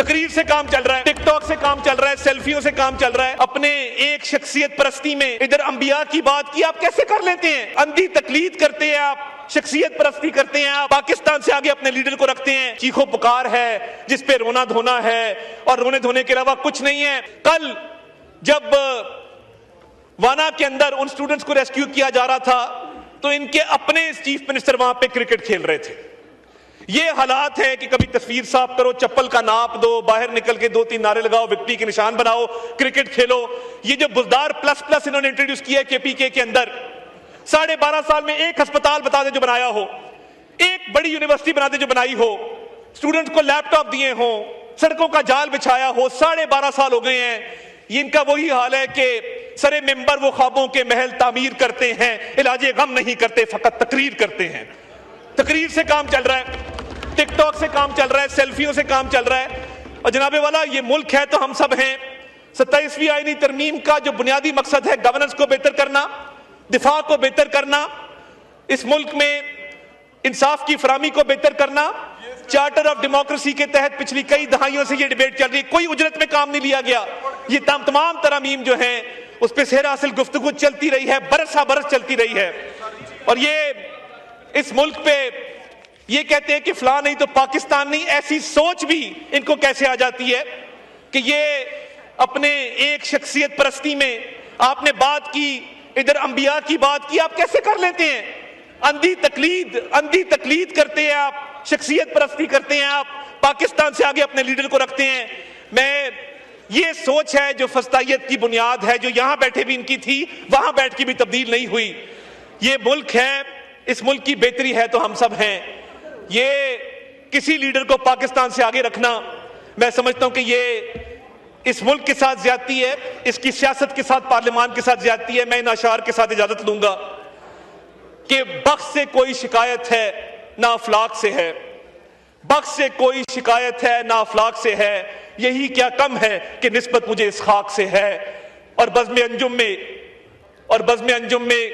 تقریر سے کام چل رہا ہے, ٹک ٹاک سے کام چل رہا ہے, سیلفیوں سے کام چل رہا ہے. اپنے ایک شخصیت پرستی میں ادھر انبیاء کی بات کی آپ کیسے کر لیتے ہیں؟ اندھی تقلید کرتے ہیں آپ, شخصیت پرستی کرتے ہیں آپ, پاکستان سے آگے اپنے لیڈر کو رکھتے ہیں. چیخو پکار ہے جس پہ رونا دھونا ہے اور رونے دھونے کے علاوہ کچھ نہیں ہے. کل جب وانا کے اندر ان سٹوڈنٹس کو ریسکیو کیا جا رہا تھا تو ان کے اپنے چیف منسٹر وہاں پہ کرکٹ کھیل رہے تھے. یہ حالات ہے کہ کبھی تصویر صاف کرو, چپل کا ناپ دو, باہر نکل کے 2-3 نعرے لگاؤ, وکٹری کے نشان بناؤ, کرکٹ کھیلو. یہ جو بزدار پلس پلس انہوں نے انٹروڈیوس کیا ہے کے پی کے اندر, 12.5 سال میں ایک ہسپتال بتا دے جو بنایا ہو, ایک بڑی یونیورسٹی بنا دے جو بنائی ہو, اسٹوڈنٹ کو لیپ ٹاپ دیے ہوں, سڑکوں کا جال بچھایا ہو. 12.5 سال ہو گئے ہیں. یہ ان کا وہی حال ہے کہ سرے ممبر وہ خوابوں کے محل تعمیر کرتے ہیں, علاج غم نہیں کرتے, فقط تقریر کرتے ہیں. تقریر سے کام چل رہا ہے, ٹک ٹاک سے کام چل رہا ہے, سیلفیوں سے کام چل رہا ہے. اور جناب والا یہ ملک ہے تو ہم سب ہیں. 27ویں آئینی ترمیم کا جو بنیادی مقصد ہے گورننس کو بہتر کرنا, دفاع کو بہتر کرنا, اس ملک میں انصاف کی فراہمی کو بہتر کرنا. چارٹر آف ڈیموکریسی کے تحت پچھلی کئی دہائیوں سے یہ ڈیبیٹ چل رہی ہے, کوئی اجرت میں کام نہیں لیا گیا. یہ تمام ترامیم جو ہیں اس پہ سیر حاصل گفتگو چلتی رہی ہے, برس برس چلتی رہی ہے. اور یہ اس ملک پہ یہ کہتے ہیں کہ فلاں نہیں تو پاکستان نہیں, ایسی سوچ بھی ان کو کیسے آ جاتی ہے کہ یہ اپنے ایک شخصیت پرستی میں آپ نے بات کی, ادھر انبیاء کی بات کی, آپ کیسے کر لیتے ہیں؟ اندھی تقلید کرتے ہیں آپ, شخصیت پرستی کرتے ہیں آپ, پاکستان سے آگے اپنے لیڈر کو رکھتے ہیں. میں یہ سوچ ہے جو فسطائیت کی بنیاد ہے, جو یہاں بیٹھے بھی ان کی تھی وہاں بیٹھ کے بھی تبدیل نہیں ہوئی. یہ ملک ہے, اس ملک کی بہتری ہے تو ہم سب ہیں. یہ کسی لیڈر کو پاکستان سے آگے رکھنا میں سمجھتا ہوں کہ یہ اس ملک کے ساتھ زیادتی ہے, اس کی سیاست کے ساتھ, پارلیمان کے ساتھ زیادتی ہے. میں ان اشعار کے ساتھ اجازت لوں گا کہ بخت سے کوئی شکایت ہے نہ افلاک سے ہے, بخت سے کوئی شکایت ہے نہ افلاک سے ہے, یہی کیا کم ہے کہ نسبت مجھے اس خاک سے ہے. اور بزم انجم میں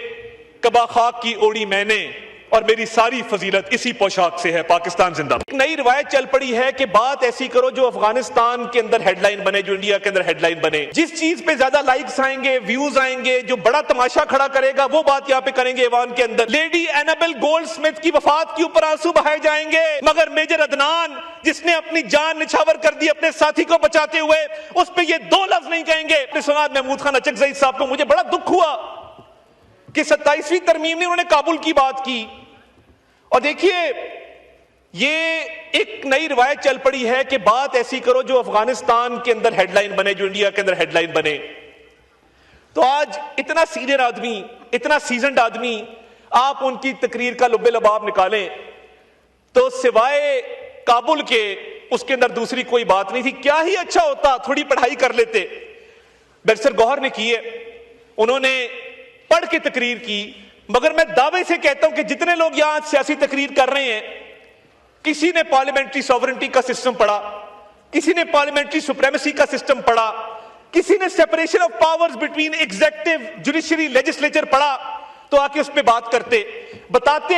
کبا خاک کی اوڑی میں نے, اور میری ساری فضیلت اسی پوشاک سے ہے. پاکستان زندہ باد. ایک نئی روایت چل پڑی ہے کہ بات ایسی کرو جو افغانستان کے اندر ہیڈ لائن بنے, جو انڈیا کے اندر ہیڈ لائن بنے. جس چیز پہ زیادہ لائکس آئیں گے, ویوز آئیں گے, جو بڑا تماشا کھڑا کرے گا, وہ بات یہاں پہ کریں گے ایوان کے اندر. لیڈی اینابل گولڈ سمتھ کی وفات کے اوپر آنسو بہائے جائیں گے, مگر میجر عدنان جس نے اپنی جان نچھاور کر دی اپنے ساتھی کو بچاتے ہوئے, اس پہ یہ 2 لفظ نہیں کہیں گے. سناد محمود خان اچکزئی صاحب کو مجھے بڑا دکھ ہوا کہ 27ویں ترمیم میں انہوں نے کابل کی بات کی. اور دیکھیے یہ ایک نئی روایت چل پڑی ہے کہ بات ایسی کرو جو افغانستان کے اندر ہیڈ لائن بنے, جو انڈیا کے اندر ہیڈ لائن بنے. تو آج اتنا سینئر آدمی, اتنا سیزنڈ آدمی, آپ ان کی تقریر کا لب لباب نکالیں تو سوائے کابل کے اس کے اندر دوسری کوئی بات نہیں تھی. کیا ہی اچھا ہوتا تھوڑی پڑھائی کر لیتے. بیرسٹر گوہر نے کی ہے, انہوں نے پڑھ کے تقریر کی, مگر میں دعوے سے کہتا ہوں کہ جتنے لوگ یہاں سیاسی تقریر کر رہے ہیں, کسی نے پارلیمنٹری سوورنٹی کا سسٹم پڑھا, کسی نے پارلیمنٹری سپریمیسی کا سسٹم پڑھا, کسی نے separation of powers between executive, judiciary, legislature پڑھا, تو آ کے اس پہ بات کرتے, بتاتے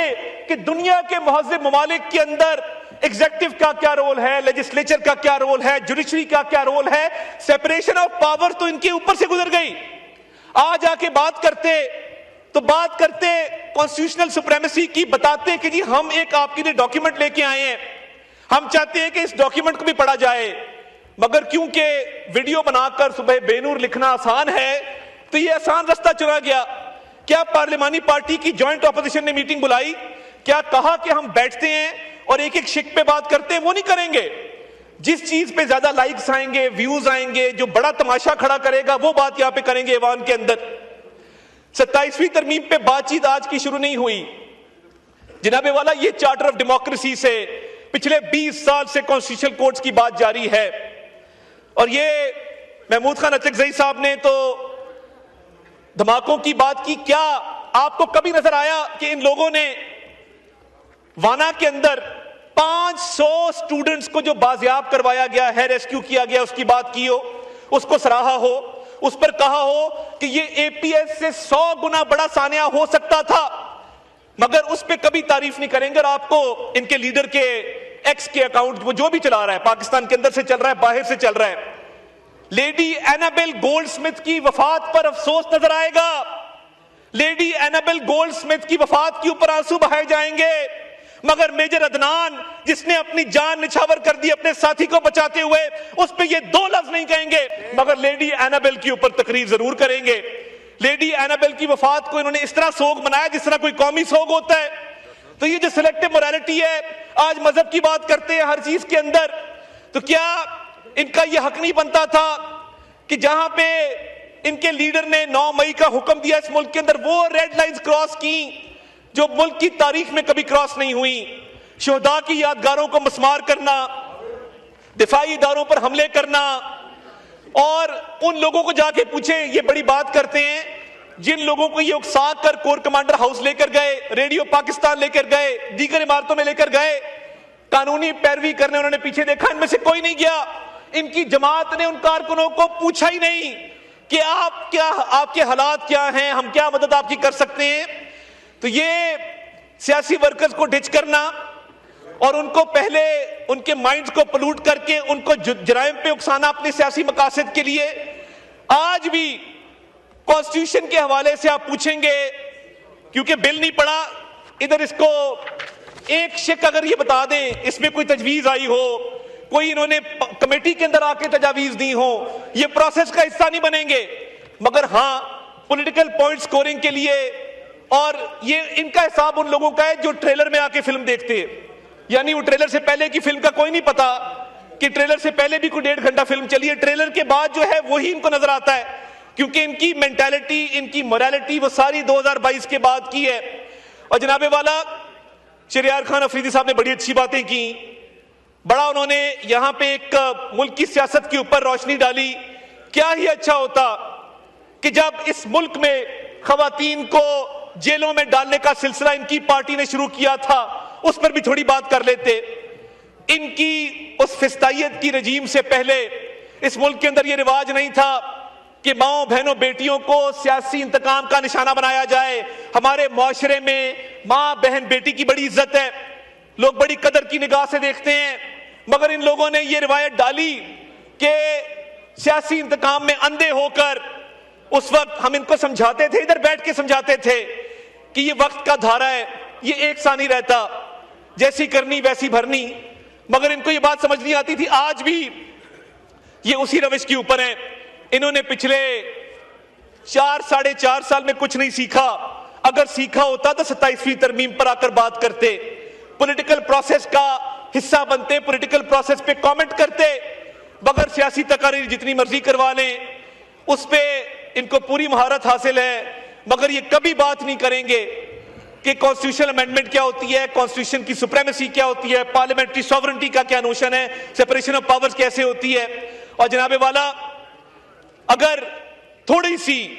کہ دنیا کے مہذب ممالک کے اندر ایگزیکٹو کا کیا رول ہے, لیجسلیچر کا کیا رول ہے, جوڈیشری کا کیا رول ہے. سیپریشن آف پاور تو ان کے اوپر سے گزر گئی. آج آ کے بات کرتے کانسٹیٹیوشنل سپریمیسی کی, بتاتے کہ جی ہم ایک آپ کے لیے ڈاکیومنٹ لے کے آئے ہیں, ہم چاہتے ہیں کہ اس ڈاکیومنٹ کو بھی پڑھا جائے. مگر کیونکہ ویڈیو بنا کر صبح بے نور لکھنا آسان ہے تو یہ آسان رستہ چنا گیا. کیا پارلیمانی پارٹی کی جوائنٹ اپوزیشن نے میٹنگ بلائی, کیا کہا کہ ہم بیٹھتے ہیں اور ایک ایک شک پہ بات کرتے ہیں؟ وہ نہیں کریں گے. جس چیز پہ زیادہ لائکس آئیں گے, ویوز آئیں گے, جو بڑا تماشا کھڑا کرے گا, وہ بات یہاں پہ کریں گے ایوان کے اندر. 27ویں ترمیم پہ بات چیت آج کی شروع نہیں ہوئی جناب والا. یہ چارٹر آف ڈیموکریسی سے پچھلے 20 سال سے کانسٹیٹیوشنل کورٹس کی بات جاری ہے. اور یہ محمود خان اچکزئی صاحب نے تو دھماکوں کی بات کی. کیا آپ کو کبھی نظر آیا کہ ان لوگوں نے وانا کے اندر 500 سٹوڈنٹس کو جو بازیاب کروایا گیا ہے, ریسکیو کیا گیا, اس کی بات کی ہو, اس کو سراہا ہو, اس پر کہا ہو کہ یہ اے پی ایس سے 100 گنا بڑا سانحہ ہو سکتا تھا, مگر اس پہ کبھی تعریف نہیں کریں گے. اور آپ کو ان کے لیڈر کے ایکس کے اکاؤنٹ وہ جو بھی چلا رہا ہے، پاکستان کے اندر سے چل رہا ہے، باہر سے چل رہا ہے، لیڈی اینابل گولڈ سمتھ کی وفات پر افسوس نظر آئے گا، لیڈی اینابل گولڈ سمتھ کی وفات کے اوپر آنسو بہائے جائیں گے، مگر میجر عدنان جس نے اپنی جان نچھاور کر دی اپنے ساتھی کو بچاتے ہوئے، اس پہ یہ دو لفظ نہیں کہیں گے، مگر لیڈی اینابل کے اوپر تقریر ضرور کریں گے۔ لیڈی اینابل کی وفات کو انہوں نے اس طرح سوگ منایا جس طرح کوئی قومی سوگ ہوتا ہے۔ تو یہ جو سلیکٹو موریلٹی ہے، آج مذہب کی بات کرتے ہیں ہر چیز کے اندر، تو کیا ان کا یہ حق نہیں بنتا تھا کہ جہاں پہ ان کے لیڈر نے 9 مئی کا حکم دیا اس ملک کے اندر، وہ ریڈ لائنز کراس کی جو ملک کی تاریخ میں کبھی کراس نہیں ہوئی، شہداء کی یادگاروں کو مسمار کرنا، دفاعی اداروں پر حملے کرنا، اور ان لوگوں کو جا کے پوچھیں، یہ بڑی بات کرتے ہیں جن لوگوں کو یہ اکسا کر کور کمانڈر ہاؤس لے کر گئے، ریڈیو پاکستان لے کر گئے، دیگر عمارتوں میں لے کر گئے، قانونی پیروی کرنے انہوں نے پیچھے دیکھا، ان میں سے کوئی نہیں گیا۔ ان کی جماعت نے ان کارکنوں کو پوچھا ہی نہیں کہ آپ کے حالات کیا ہیں، ہم کیا مدد آپ کی کر سکتے ہیں۔ تو یہ سیاسی ورکرز کو ڈچ کرنا اور ان کو پہلے ان کے مائنڈز کو پلوٹ کر کے ان کو جرائم پہ اکسانا اپنے سیاسی مقاصد کے لیے، آج بھی کانسٹیٹیوشن کے حوالے سے آپ پوچھیں گے، کیونکہ بل نہیں پڑا، ادھر اس کو ایک شک اگر یہ بتا دیں اس میں کوئی تجویز آئی ہو، کوئی انہوں نے کمیٹی کے اندر آ کے تجاویز دی ہو، یہ پروسیس کا حصہ نہیں بنیں گے، مگر ہاں پولیٹیکل پوائنٹ سکورنگ کے لیے، اور یہ ان کا حساب ان لوگوں کا ہے جو ٹریلر میں آ کے فلم دیکھتے ہیں، یعنی وہ ٹریلر سے پہلے کی فلم کا کوئی نہیں پتا کہ ٹریلر سے پہلے بھی کوئی 1.5 گھنٹہ فلم چلی ہے، ٹریلر کے بعد جو ہے وہی ان کو نظر آتا ہے، کیونکہ ان کی مینٹالٹی، ان کی موریلٹی وہ ساری 2022 کے بعد کی ہے۔ اور جناب والا شہریار خان افریدی صاحب نے بڑی اچھی باتیں کی، بڑا انہوں نے یہاں پہ ایک ملک کی سیاست کے اوپر روشنی ڈالی۔ کیا ہی اچھا ہوتا کہ جب اس ملک میں خواتین کو جیلوں میں ڈالنے کا سلسلہ ان کی پارٹی نے شروع کیا تھا، اس پر بھی تھوڑی بات کر لیتے۔ ان کی اس فسطائیت کی رجیم سے پہلے اس ملک کے اندر یہ رواج نہیں تھا کہ ماؤں بہنوں بیٹیوں کو سیاسی انتقام کا نشانہ بنایا جائے۔ ہمارے معاشرے میں ماں بہن بیٹی کی بڑی عزت ہے، لوگ بڑی قدر کی نگاہ سے دیکھتے ہیں، مگر ان لوگوں نے یہ روایت ڈالی کہ سیاسی انتقام میں اندھے ہو کر، اس وقت ہم ان کو سمجھاتے تھے، ادھر بیٹھ کے سمجھاتے تھے کہ یہ وقت کا دھارا ہے، یہ ایک سا نہیں رہتا، جیسی کرنی ویسی بھرنی، مگر ان کو یہ بات سمجھ نہیں آتی تھی۔ آج بھی یہ اسی روش کے اوپر ہیں۔ انہوں نے پچھلے 4-4.5 سال میں کچھ نہیں سیکھا، اگر سیکھا ہوتا تو 27ویں ترمیم پر آ کر بات کرتے، پولیٹیکل پروسیس کا حصہ بنتے، پولیٹیکل پروسیس پہ کامنٹ کرتے، مگر سیاسی تقاریر جتنی مرضی کروا لیں، اس پہ ان کو پوری مہارت حاصل ہے، مگر یہ کبھی بات نہیں کریں گے کہ کانسٹیٹیوشنل امینڈمنٹ کیا ہوتی ہے، کانسٹیٹیوشن کی سپریمیسی کیا ہوتی ہے، پارلیمنٹری سوورنٹی کا کیا نوشن ہے، سپریشن آف پاورز کیسے ہوتی ہے۔ اور جناب والا اگر تھوڑی سی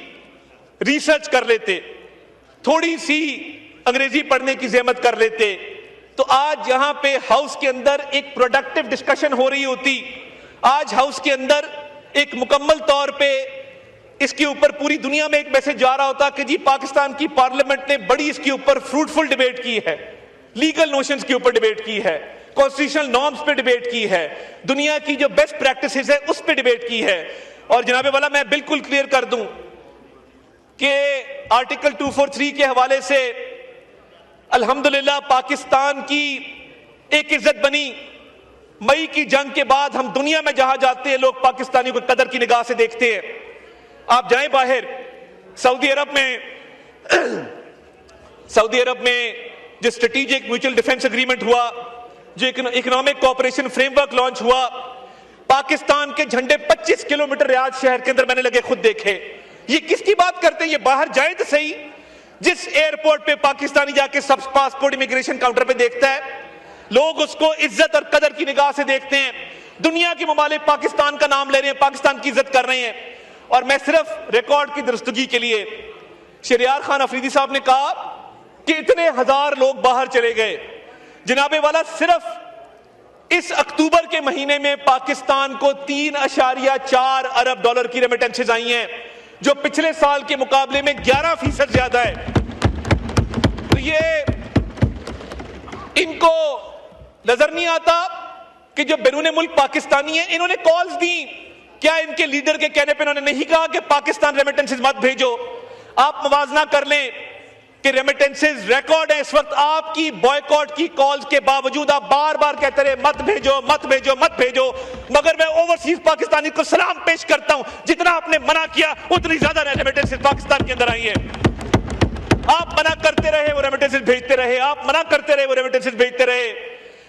ریسرچ کر لیتے، تھوڑی سی انگریزی پڑھنے کی زحمت کر لیتے، تو آج یہاں پہ ہاؤس کے اندر ایک پروڈکٹیو ڈسکشن ہو رہی ہوتی۔ آج ہاؤس کے اندر ایک مکمل طور پہ اس کے اوپر پوری دنیا میں ایک میسج جا رہا ہوتا کہ جی پاکستان کی پارلیمنٹ نے بڑی اس کے اوپر فروٹفل ڈیبیٹ کی ہے، لیگل نوشنز کے اوپر ڈیبیٹ کی ہے، کانسٹیٹیوشنل نارمز پہ ڈیبیٹ کی ہے، دنیا کی جو بیسٹ پریکٹسز ہے اس پہ ڈیبیٹ کی ہے۔ اور جناب والا میں بالکل کلیئر کر دوں کہ آرٹیکل 243 کے حوالے سے الحمدللہ پاکستان کی ایک عزت بنی۔ مئی کی جنگ کے بعد ہم دنیا میں جہاں جاتے ہیں لوگ پاکستانیوں کو قدر کی نگاہ سے دیکھتے ہیں۔ آپ جائیں باہر، سعودی عرب میں جو اسٹریٹجک میوچل ڈیفنس اگریمنٹ ہوا، جو economic cooperation frame work launch ہوا، پاکستان کے جھنڈے 25 کلومیٹر ریاض شہر کے اندر میں نے لگے خود دیکھے۔ یہ کس کی بات کرتے ہیں؟ یہ باہر جائیں تو صحیح، جس ایئرپورٹ پہ پاکستانی جا کے سب پاسپورٹ امیگریشن کاؤنٹر پہ دیکھتا ہے، لوگ اس کو عزت اور قدر کی نگاہ سے دیکھتے ہیں۔ دنیا کے ممالک پاکستان کا نام لے رہے ہیں، پاکستان کی عزت کر رہے ہیں۔ اور میں صرف ریکارڈ کی درستگی کے لیے، شہریار خان افریدی صاحب نے کہا کہ اتنے ہزار لوگ باہر چلے گئے۔ جناب والا صرف اس اکتوبر کے مہینے میں پاکستان کو 3.4 ارب ڈالر کی ریمیٹنسز آئی ہیں، جو پچھلے سال کے مقابلے میں 11% زیادہ ہے۔ تو یہ ان کو نظر نہیں آتا کہ جو بیرون ملک پاکستانی ہیں انہوں نے کالز دی، کیا ان کے لیڈر کے کہنے پہ انہوں نے نہیں کہا کہ پاکستان ریمیٹنسز مت بھیجو؟ آپ موازنہ کر لیں کہ ریمیٹنسز ریکارڈ ہے اس وقت، آپ کی بوائیکاٹ کی کالز کے باوجود آپ بار بار کہتے رہے مت بھیجو مت بھیجو مت بھیجو، مگر میں اوورسیز پاکستانی کو سلام پیش کرتا ہوں، جتنا آپ نے منع کیا اتنی زیادہ ریمیٹنسز پاکستان کے اندر آئی ہیں۔ آپ منع کرتے رہے وہ ریمیٹنسز بھیجتے رہے، آپ منع کرتے رہے وہ ریمیٹنسز بھیجتے رہے،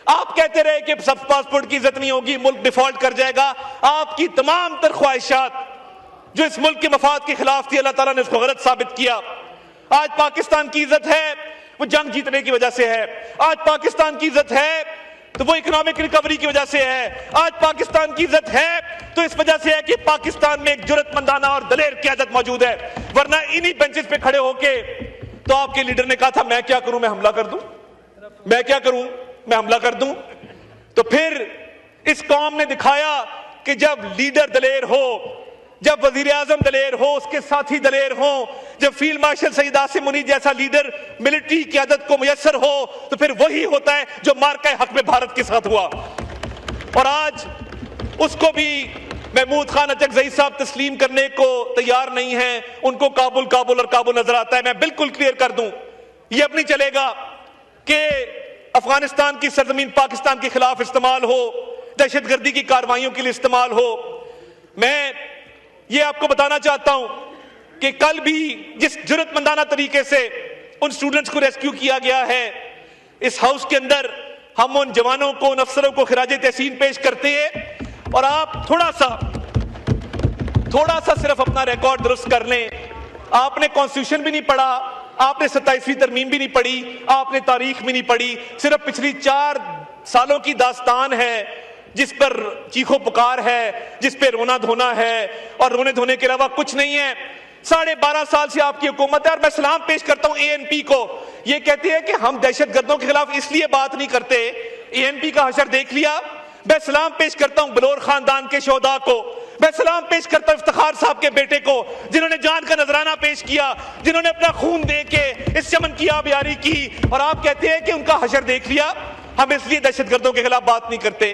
آپ کہتے رہے کہ سب پاسپورٹ کی عزت نہیں ہوگی، ملک ڈیفالٹ کر جائے گا۔ آپ کی تمام تر خواہشات جو اس ملک کے مفاد کے خلاف تھی، اللہ تعالیٰ نے اس کو غلط ثابت کیا۔ آج پاکستان کی عزت ہے وہ جنگ جیتنے کی وجہ سے ہے، آج پاکستان کی عزت ہے تو وہ اکنامک ریکوری کی وجہ سے ہے، آج پاکستان کی عزت ہے تو اس وجہ سے ہے کہ پاکستان میں ایک جرأت مندانہ اور دلیر قیادت موجود ہے، ورنہ انہی بینچز پہ کھڑے ہو کے تو آپ کے لیڈر نے کہا تھا میں کیا کروں، میں حملہ کر دوں، میں کیا کروں، میں حملہ کر دوں۔ تو پھر اس قوم نے دکھایا کہ جب لیڈر دلیر ہو، جب وزیر اعظم دلیر ہو، اس کے ساتھی دلیر ہوں، جب فیلڈ مارشل سعید عاصم منیر جیسا لیڈر ملٹری قیادت کو میسر ہو تو پھر وہی ہوتا ہے جو مارکہ حق میں بھارت کے ساتھ ہوا۔ اور آج اس کو بھی محمود خان اچکزئی صاحب تسلیم کرنے کو تیار نہیں ہیں، ان کو کابل کابل اور کابل نظر آتا ہے۔ میں بالکل کلیئر کر دوں، یہ اب نہیں چلے گا کہ افغانستان کی سرزمین پاکستان کے خلاف استعمال ہو، دہشت گردی کی کارروائیوں کے لیے استعمال ہو۔ میں یہ آپ کو بتانا چاہتا ہوں کہ کل بھی جس جرأت مندانہ طریقے سے ان سٹوڈنٹس کو ریسکیو کیا گیا ہے اس ہاؤس کے اندر، ہم ان جوانوں کو، ان افسروں کو خراج تحسین پیش کرتے ہیں۔ اور آپ تھوڑا سا صرف اپنا ریکارڈ درست کر لیں، آپ نے کانسٹیٹیوشن بھی نہیں پڑھا، آپ نے 27ویں ترمیم بھی نہیں پڑھی، آپ نے تاریخ بھی نہیں پڑھی، صرف پچھلی 4 سالوں کی داستان ہے جس پر چیخو پکار ہے، جس پہ رونا دھونا ہے، اور رونے دھونے کے علاوہ کچھ نہیں ہے۔ 12.5 سال سے آپ کی حکومت ہے، اور میں سلام پیش کرتا ہوں ANP کو، یہ کہتے ہیں کہ ہم دہشت گردوں کے خلاف اس لیے بات نہیں کرتے۔ ANP کا حشر دیکھ لیا۔ میں سلام پیش کرتا ہوں بلور خاندان کے شہداء کو، میں سلام پیش کرتا ہوں افتخار صاحب کے بیٹے کو، جنہوں نے جان کا نذرانہ پیش کیا، جنہوں نے اپنا خون دے کے اس چمن کی آبیاری کی، اور آپ کہتے ہیں کہ ان کا حشر دیکھ لیا۔ ہم اس لیے دہشت گردوں کے خلاف بات نہیں کرتے۔